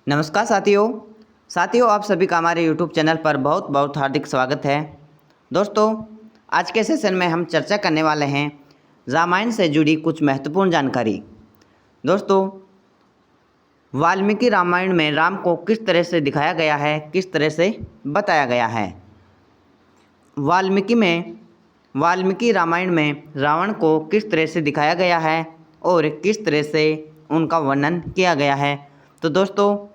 नमस्कार साथियों आप सभी का हमारे YouTube चैनल पर बहुत बहुत हार्दिक स्वागत है। दोस्तों, आज के सेशन में हम चर्चा करने वाले हैं रामायण से जुड़ी कुछ महत्वपूर्ण जानकारी। दोस्तों, वाल्मीकि रामायण में राम को किस तरह से दिखाया गया है, किस तरह से बताया गया है। वाल्मीकि रामायण में रावण को किस तरह से दिखाया गया है और किस तरह से उनका वर्णन किया गया है। तो दोस्तों,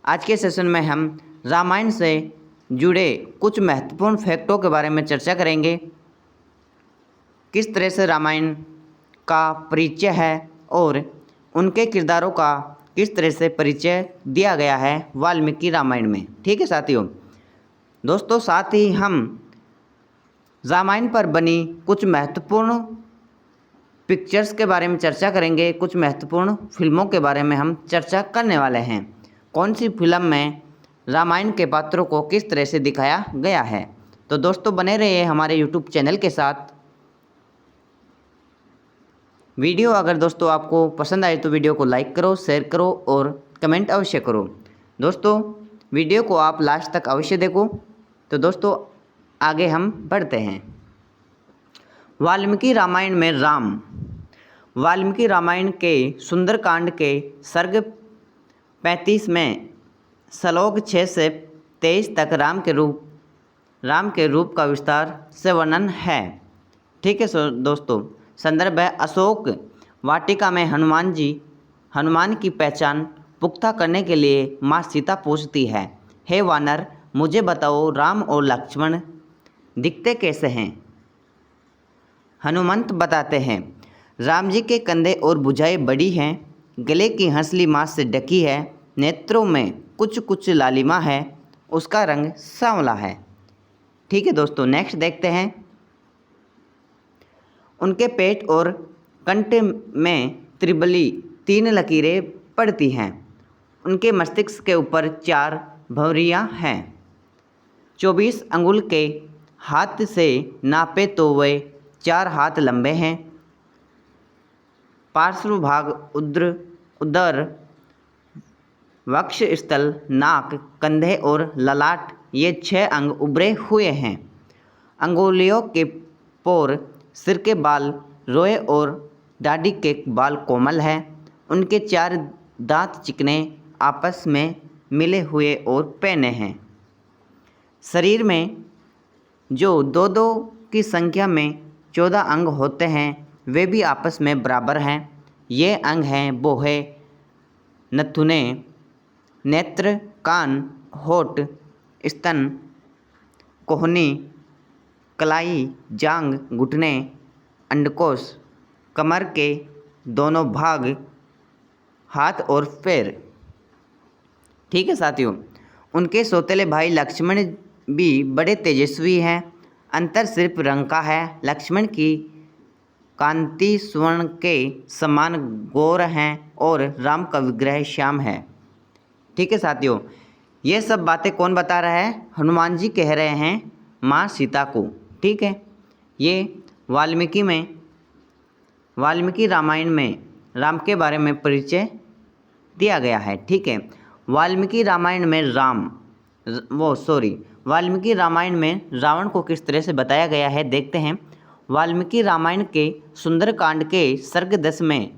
आज के सेशन में हम रामायण से जुड़े कुछ महत्वपूर्ण फैक्टों के बारे में चर्चा करेंगे। किस तरह से रामायण का परिचय है और उनके किरदारों का किस तरह से परिचय दिया गया है वाल्मीकि रामायण में। ठीक है साथियों। दोस्तों, साथ ही हम रामायण पर बनी कुछ महत्वपूर्ण पिक्चर्स के बारे में चर्चा करेंगे। कुछ महत्वपूर्ण फिल्मों के बारे में हम चर्चा करने वाले हैं। कौन सी फिल्म में रामायण के पात्रों को किस तरह से दिखाया गया है। तो दोस्तों, बने रहिए हमारे YouTube चैनल के साथ। वीडियो अगर दोस्तों आपको पसंद आए तो वीडियो को लाइक करो, शेयर करो और कमेंट अवश्य करो। दोस्तों, वीडियो को आप लास्ट तक अवश्य देखो। तो दोस्तों, आगे हम बढ़ते हैं। वाल्मीकि रामायण में राम। वाल्मीकि रामायण के सुंदरकांड के सर्ग 35 में श्लोक 6 से 23 तक राम के रूप का विस्तार से वर्णन है। ठीक है दोस्तों। संदर्भ है अशोक वाटिका में हनुमान की पहचान पुख्ता करने के लिए माँ सीता पूछती है, हे वानर, मुझे बताओ राम और लक्ष्मण दिखते कैसे हैं। हनुमंत बताते हैं, राम जी के कंधे और भुजाएं बड़ी हैं, गले की हंसली मांस से ढकी है, नेत्रों में कुछ कुछ लालिमा है, उसका रंग सांवला है। ठीक है दोस्तों, नेक्स्ट देखते हैं। उनके पेट और कंठ में त्रिबली 3 लकीरें पड़ती हैं। उनके मस्तिष्क के ऊपर 4 भौरियाँ हैं। 24 अंगुल के हाथ से नापे तो वे 4 हाथ लंबे हैं। पार्श्व भाग उदर, वक्ष स्थल, नाक, कंधे और ललाट, ये 6 अंग उभरे हुए हैं। अंगुलियों के पोर, सिर के बाल, रोए और दाढ़ी के बाल कोमल हैं। उनके 4 दांत चिकने आपस में मिले हुए और पैने हैं। शरीर में जो 2-2 की संख्या में 14 अंग होते हैं, वे भी आपस में बराबर हैं। ये अंग हैं बोहे, नथुने, नेत्र, कान, होठ, स्तन, कोहनी, कलाई, जांग, घुटने, अंडकोश, कमर के दोनों भाग, हाथ और पैर। ठीक है साथियों। उनके सौतेले भाई लक्ष्मण भी बड़े तेजस्वी हैं। अंतर सिर्फ रंग का है। लक्ष्मण की कांति स्वर्ण के समान गौर हैं और राम का विग्रह श्याम है। ठीक है साथियों। ये सब बातें कौन बता रहा है? हनुमान जी कह रहे हैं माँ सीता को। ठीक है। ये वाल्मीकि रामायण में राम के बारे में परिचय दिया गया है। ठीक है। वाल्मीकि रामायण में रावण को किस तरह से बताया गया है देखते हैं। वाल्मीकि रामायण के सुंदरकांड के सर्ग 10 में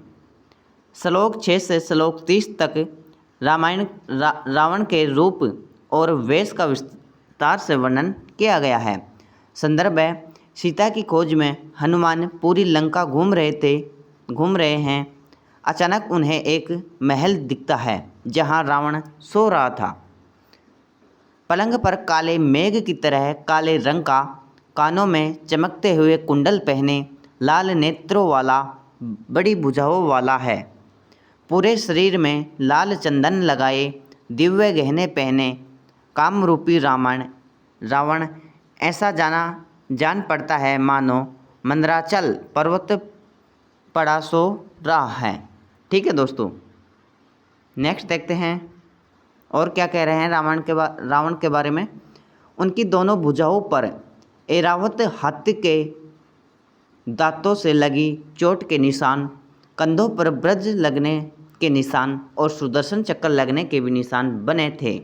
श्लोक 6 से श्लोक 30 तक रावण के रूप और वेश का विस्तार से वर्णन किया गया है। संदर्भ है सीता की खोज में हनुमान पूरी लंका घूम रहे हैं। अचानक उन्हें एक महल दिखता है जहां रावण सो रहा था। पलंग पर काले मेघ की तरह काले रंग का, कानों में चमकते हुए कुंडल पहने, लाल नेत्रों वाला, बड़ी भुजाओं वाला है। पूरे शरीर में लाल चंदन लगाए, दिव्य गहने पहने, कामरूपी रावण ऐसा जान पड़ता है मानो मंदराचल पर्वत पड़ा सो रहा है। ठीक है दोस्तों। नेक्स्ट देखते हैं और क्या कह रहे हैं रावण के बारे में। उनकी दोनों भुजाओं पर ऐरावत हाथी के दांतों से लगी चोट के निशान, कंधों पर ब्रज लगने के निशान और सुदर्शन चक्र लगने के भी निशान बने थे।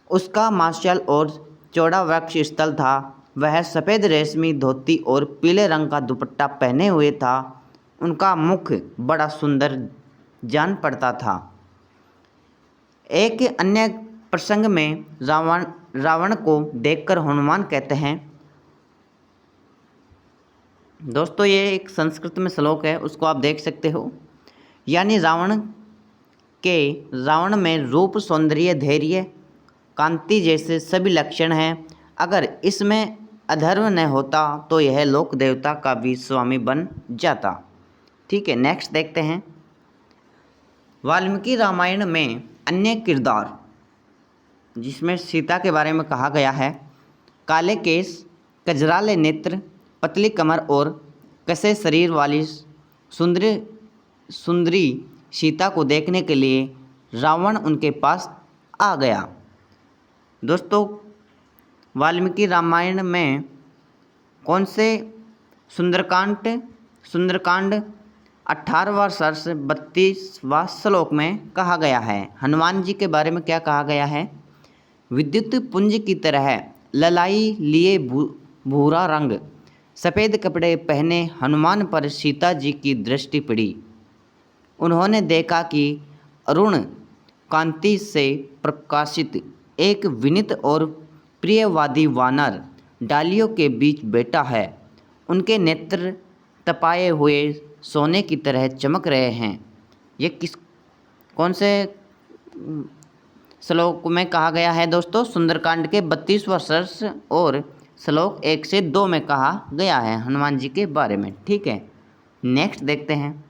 उसका मार्शल और चौड़ा वक्ष स्थल था। वह सफ़ेद रेशमी धोती और पीले रंग का दुपट्टा पहने हुए था। उनका मुख बड़ा सुंदर जान पड़ता था। एक अन्य प्रसंग में रावण को देखकर हनुमान कहते हैं, दोस्तों ये एक संस्कृत में श्लोक है, उसको आप देख सकते हो। यानी रावण में रूप, सौंदर्य, धैर्य, कांति जैसे सभी लक्षण हैं। अगर इसमें अधर्म न होता तो यह लोक देवता का भी स्वामी बन जाता। ठीक है, नेक्स्ट देखते हैं। वाल्मीकि रामायण में अन्य किरदार जिसमें सीता के बारे में कहा गया है, काले केस, कजराले नेत्र, पतली कमर और कसे शरीर वाली सुंदरी सीता को देखने के लिए रावण उनके पास आ गया। दोस्तों वाल्मीकि रामायण में कौन से सुंदरकांड 18वां सर्ष 32वां श्लोक में कहा गया है। हनुमान जी के बारे में क्या कहा गया है? विद्युत पुंज की तरह ललाई लिए भूरा रंग, सफ़ेद कपड़े पहने हनुमान पर सीता जी की दृष्टि पड़ी। उन्होंने देखा कि अरुण कांति से प्रकाशित एक विनीत और प्रियवादी वानर डालियों के बीच बैठा है। उनके नेत्र तपाए हुए सोने की तरह चमक रहे हैं। ये कौन से श्लोक में कहा गया है दोस्तों? सुंदरकांड के 32वां सर्ष और श्लोक 1 से 2 में कहा गया है हनुमान जी के बारे में। ठीक है, नेक्स्ट देखते हैं।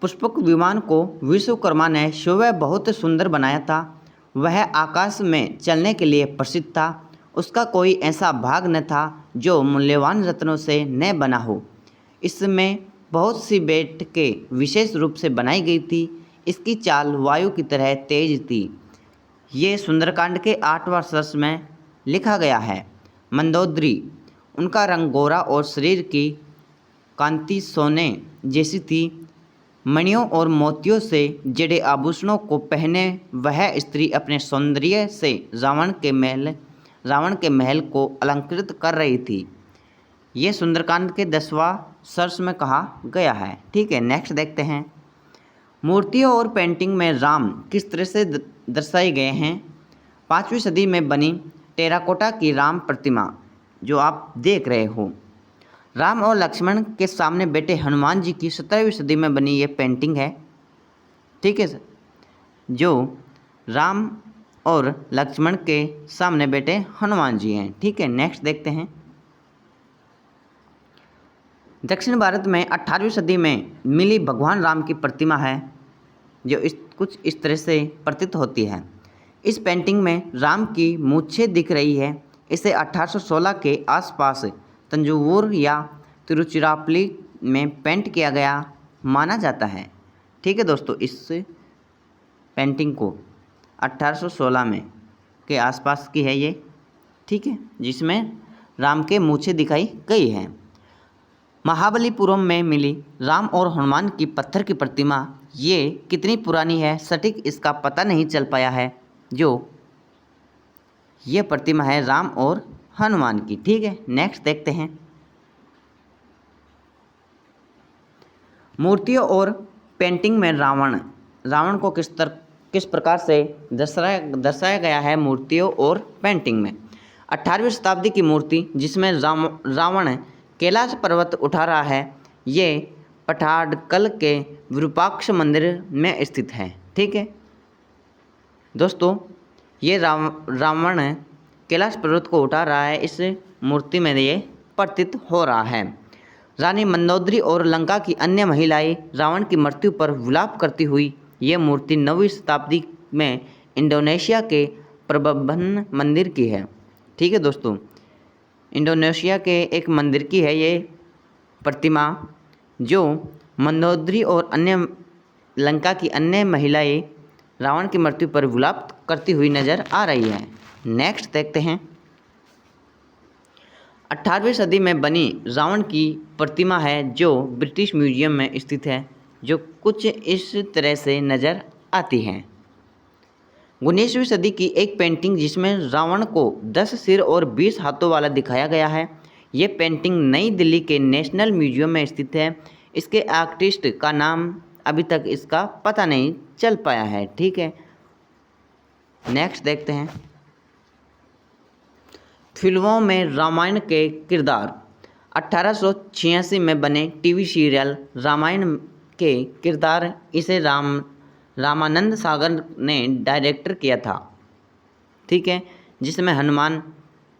पुष्पक विमान को विश्वकर्मा ने स्वयं बहुत सुंदर बनाया था। वह आकाश में चलने के लिए प्रसिद्ध था। उसका कोई ऐसा भाग न था जो मूल्यवान रत्नों से न बना हो। इसमें बहुत सी बैठकें विशेष रूप से बनाई गई थी। इसकी चाल वायु की तरह तेज थी। ये सुंदरकांड के 8वां सर्ष में लिखा गया है। मंदोदरी, उनका रंग गोरा और शरीर की कांति सोने जैसी थी। मणियों और मोतियों से जड़े आभूषणों को पहने वह स्त्री अपने सौंदर्य से रावण के महल को अलंकृत कर रही थी। ये सुंदरकांड के 10वां सर्ष में कहा गया है। ठीक है, नेक्स्ट देखते हैं। मूर्तियों और पेंटिंग में राम किस तरह से दर्शाए गए हैं? 5वीं सदी में बनी टेराकोटा की राम प्रतिमा जो आप देख रहे हो, राम और लक्ष्मण के सामने बैठे हनुमान जी की 17वीं सदी में बनी ये पेंटिंग है। ठीक है सर, जो राम और लक्ष्मण के सामने बैठे हनुमान जी हैं। ठीक है, नेक्स्ट देखते हैं। दक्षिण भारत में 18वीं सदी में मिली भगवान राम की प्रतिमा है जो कुछ इस तरह से प्रतीत होती है। इस पेंटिंग में राम की मूछें दिख रही है। इसे 1816 के आसपास तंजौर या तिरुचिरापल्ली में पेंट किया गया माना जाता है। ठीक है दोस्तों, इस पेंटिंग को 1816 में के आसपास की है ये। ठीक है, जिसमें राम के मूछें दिखाई गई हैं। महाबलीपुरम में मिली राम और हनुमान की पत्थर की प्रतिमा ये कितनी पुरानी है सटीक इसका पता नहीं चल पाया है। जो ये प्रतिमा है राम और हनुमान की। ठीक है, नेक्स्ट देखते हैं। मूर्तियों और पेंटिंग में रावण को किस प्रकार से दर्शाया गया है? मूर्तियों और पेंटिंग में 18वीं शताब्दी की मूर्ति जिसमें रावण कैलाश पर्वत उठा रहा है, ये पठाडकल के विरूपाक्ष मंदिर में स्थित है। ठीक है दोस्तों, ये रावण कैलाश पर्वत को उठा रहा है, इस मूर्ति में ये प्रतीत हो रहा है। रानी मंदोदरी और लंका की अन्य महिलाएं रावण की मृत्यु पर विलाप करती हुई ये मूर्ति 9वीं शताब्दी में इंडोनेशिया के प्रबंधन मंदिर की है। ठीक है दोस्तों, इंडोनेशिया के एक मंदिर की है ये प्रतिमा जो मंदोदरी और अन्य लंका की अन्य महिलाएं रावण की मृत्यु पर विलाप करती हुई नजर आ रही है। नेक्स्ट देखते हैं। 18वीं सदी में बनी रावण की प्रतिमा है जो ब्रिटिश म्यूजियम में स्थित है, जो कुछ इस तरह से नज़र आती है। 19वीं सदी की एक पेंटिंग जिसमें रावण को 10 सिर और 20 हाथों वाला दिखाया गया है। ये पेंटिंग नई दिल्ली के नेशनल म्यूजियम में स्थित है। इसके आर्टिस्ट का नाम अभी तक इसका पता नहीं चल पाया है। ठीक है, नेक्स्ट देखते हैं। फिल्मों में रामायण के किरदार। 1886 में बने टीवी सीरियल रामायण के किरदार इसे रामानंद सागर ने डायरेक्टर किया था। ठीक है, जिसमें हनुमान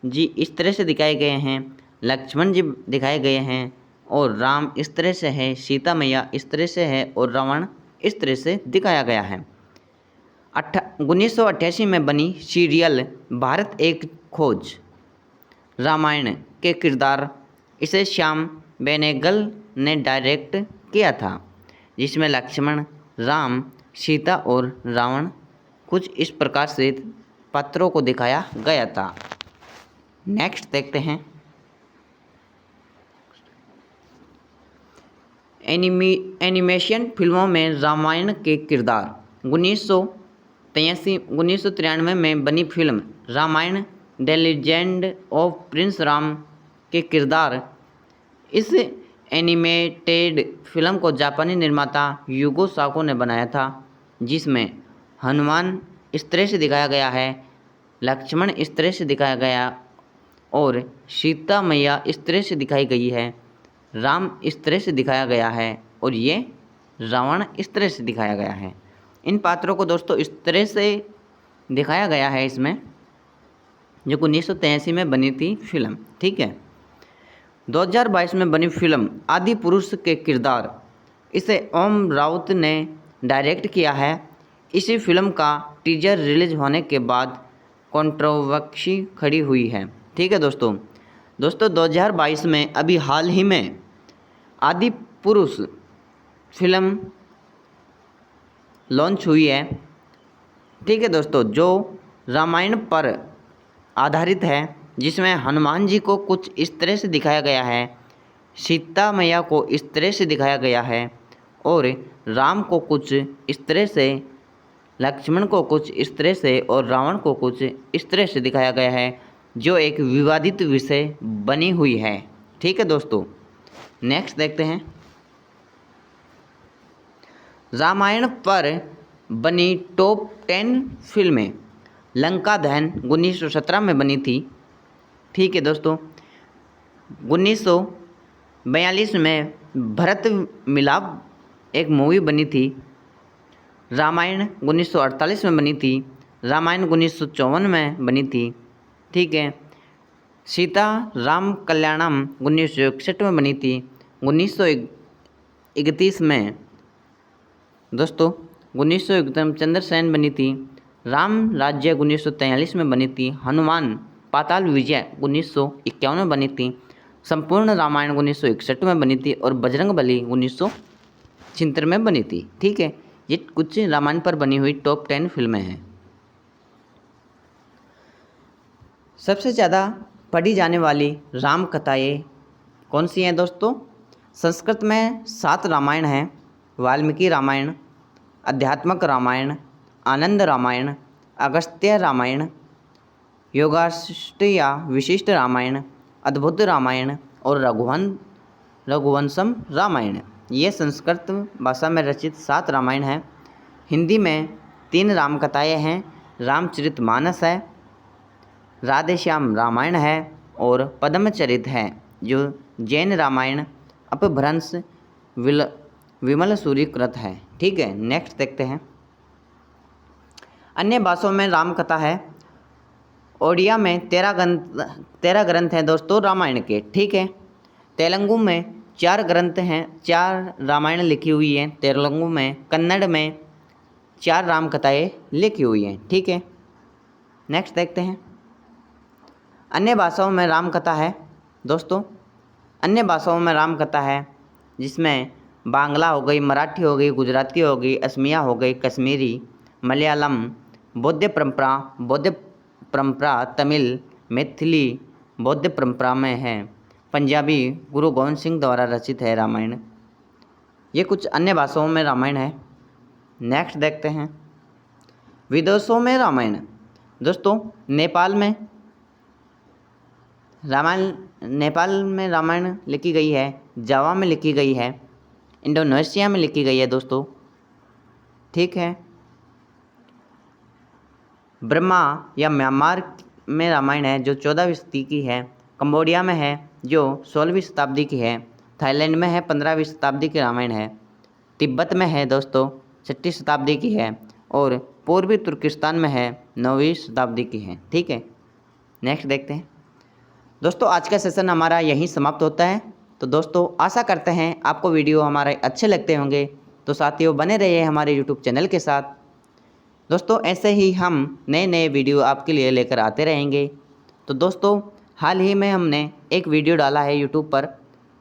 जी इस तरह से दिखाए गए हैं, लक्ष्मण जी दिखाए गए हैं, और राम इस तरह से है, सीता मैया इस तरह से है, और रावण इस तरह से दिखाया गया है। 1988 में बनी सीरियल भारत एक खोज रामायण के किरदार इसे श्याम बेनेगल ने डायरेक्ट किया था, जिसमें लक्ष्मण, राम, सीता और रावण कुछ इस प्रकार से पात्रों को दिखाया गया था। नेक्स्ट देखते हैं। एनिमेशन फिल्मों में रामायण के किरदार। 1993 में बनी film Ramayana the legend of prince Ram के किरदार इस एनिमेटेड फिल्म को जापानी निर्माता युगो साको ने बनाया था, जिसमें हनुमान इस तरह से दिखाया गया है, लक्ष्मण इस तरह से दिखाया गया, और सीता मैया इस तरह से दिखाई गई है, राम इस तरह से दिखाया गया है, और ये रावण इस तरह से दिखाया गया है। इन पात्रों को दोस्तों इस तरह से दिखाया गया है इसमें, जो 1983 में बनी थी फिल्म। ठीक है, 2022 में बनी फिल्म आदि पुरुष के किरदार इसे ओम राउत ने डायरेक्ट किया है। इसी फिल्म का टीजर रिलीज होने के बाद कंट्रोवर्सी खड़ी हुई है। ठीक है दोस्तों 2022 में अभी हाल ही में आदि पुरुष फिल्म लॉन्च हुई है। ठीक है दोस्तों, जो रामायण पर आधारित है, जिसमें हनुमान जी को कुछ इस तरह से दिखाया गया है, सीता मैया को इस तरह से दिखाया गया है, और राम को कुछ इस तरह से, लक्ष्मण को कुछ इस तरह से, और रावण को कुछ इस तरह से दिखाया गया है, जो एक विवादित विषय बनी हुई है। ठीक है दोस्तों, नेक्स्ट देखते हैं। रामायण पर बनी टॉप 10 फिल्में। लंका दहन 1917 में बनी थी। ठीक है दोस्तों, 1942 में भरत मिलाप एक मूवी बनी थी। रामायण 1948 में बनी थी। रामायण 1954 में बनी थी। ठीक है, सीता राम कल्याणम 1961 में बनी थी। 1931 में दोस्तों 1961 चंद्रसेन बनी थी। राम राज्य 1943 में बनी थी। हनुमान पाताल विजय 1951 में बनी थी। संपूर्ण रामायण 1961 में बनी थी, और बजरंगबली 1976 में बनी थी। ठीक है, ये कुछ रामायण पर बनी हुई टॉप 10 फिल्में हैं। सबसे ज़्यादा पढ़ी जाने वाली राम कथाएँ कौन सी हैं दोस्तों? संस्कृत में 7 रामायण हैं। वाल्मीकि रामायण, अध्यात्मक रामायण, आनंद रामायण, अगस्त्य रामायण, योगाष्टया विशिष्ट रामायण, अद्भुत रामायण, और रघुवंशम रामायण। ये संस्कृत भाषा में रचित 7 रामायण हैं। हिंदी में 3 रामकथाएँ हैं। रामचरितमानस है, राधेश्याम रामायण है, और पद्मचरित है, जो जैन रामायण अपभ्रंश विमल सूरी कृत है। ठीक है, नेक्स्ट देखते हैं। अन्य भाषाओं में राम कथा है। ओडिया में 13 ग्रंथ हैं दोस्तों रामायण के। ठीक है, तेलुगु में 4 ग्रंथ हैं, 4 रामायण लिखी हुई हैं तेलुगु में। कन्नड़ में 4 राम कथाएँ लिखी हुई हैं। ठीक है, नेक्स्ट देखते हैं। अन्य भाषाओं में राम कथा है दोस्तों। अन्य भाषाओं में राम कथा है, जिसमें बांग्ला हो गई, मराठी हो गई, गुजराती हो गई, असमिया हो गई, कश्मीरी, मलयालम, बौद्ध परंपरा, तमिल, मैथिली, बौद्ध परंपरा में है। पंजाबी गुरु गोविंद सिंह द्वारा रचित है रामायण। ये कुछ अन्य भाषाओं में रामायण है। नेक्स्ट देखते हैं विदेशों में रामायण। दोस्तों नेपाल में रामायण लिखी गई है, जावा में लिखी गई है, इंडोनेशिया में लिखी गई है दोस्तों, ठीक है। बर्मा या म्यांमार में रामायण है जो 14वीं शताब्दी की है। कंबोडिया में है जो 16वीं शताब्दी की है। थाईलैंड में है 15वीं शताब्दी की रामायण है। तिब्बत में है दोस्तों 6वीं शताब्दी की है। और पूर्वी तुर्किस्तान में है 9वीं शताब्दी की है, ठीक है। नेक्स्ट देखते हैं दोस्तों। आज का सेशन हमारा यहीं समाप्त होता है। तो दोस्तों आशा करते हैं आपको वीडियो हमारे अच्छे लगते होंगे। तो साथियों बने रहिए हमारे यूट्यूब चैनल के साथ। दोस्तों ऐसे ही हम नए नए वीडियो आपके लिए लेकर आते रहेंगे। तो दोस्तों हाल ही में हमने एक वीडियो डाला है यूट्यूब पर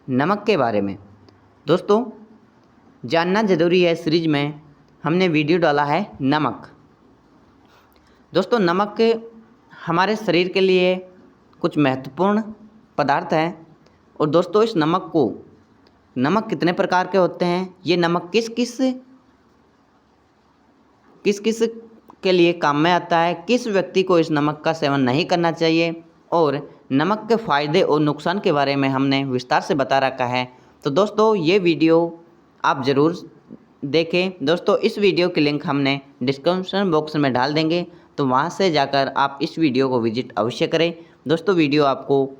नमक के बारे में। दोस्तों जानना ज़रूरी है सीरीज में हमने वीडियो डाला है नमक। दोस्तों नमक हमारे शरीर के लिए कुछ महत्वपूर्ण पदार्थ है। और दोस्तों इस नमक कितने प्रकार के होते हैं, ये नमक किस किस के लिए काम में आता है, किस व्यक्ति को इस नमक का सेवन नहीं करना चाहिए, और नमक के फ़ायदे और नुकसान के बारे में हमने विस्तार से बता रखा है। तो दोस्तों ये वीडियो आप ज़रूर देखें। दोस्तों इस वीडियो की लिंक हमने डिस्क्रिप्शन बॉक्स में डाल देंगे, तो वहाँ से जाकर आप इस वीडियो को विजिट अवश्य करें। दोस्तों वीडियो आपको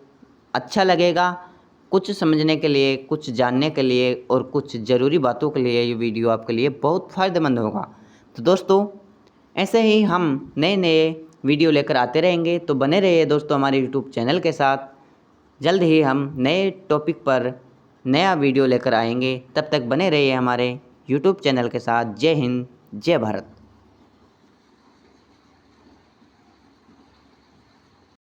अच्छा लगेगा, कुछ समझने के लिए, कुछ जानने के लिए और कुछ ज़रूरी बातों के लिए ये वीडियो आपके लिए बहुत फ़ायदेमंद होगा। तो दोस्तों ऐसे ही हम नए नए वीडियो लेकर आते रहेंगे। तो बने रहिए दोस्तों हमारे यूट्यूब चैनल के साथ। जल्द ही हम नए टॉपिक पर नया वीडियो लेकर आएंगे। तब तक बने रहिए हमारे यूट्यूब चैनल के साथ। जय हिंद, जय भारत।